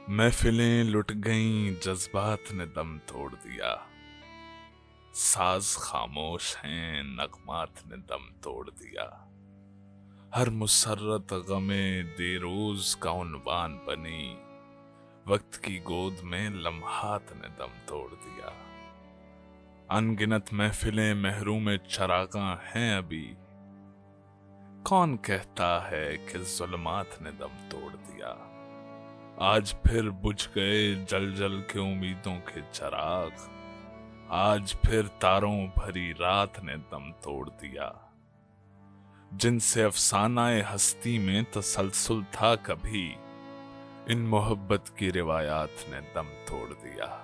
محفلیں لٹ گئیں، جذبات نے دم توڑ دیا، ساز خاموش ہیں، نغمات نے دم توڑ دیا، ہر مسرت غم دیروز کا عنوان بنی، وقت کی گود میں لمحات نے دم توڑ دیا، ان گنت محفلیں محروم چراغاں ہیں ابھی، کون کہتا ہے کہ ظلمات نے دم توڑ دیا، آج پھر بجھ گئے جل جل کے امیدوں کے چراغ، آج پھر تاروں بھری رات نے دم توڑ دیا، جن سے افسانہ ہستی میں تسلسل تھا کبھی، ان محبت کی روایات نے دم توڑ دیا۔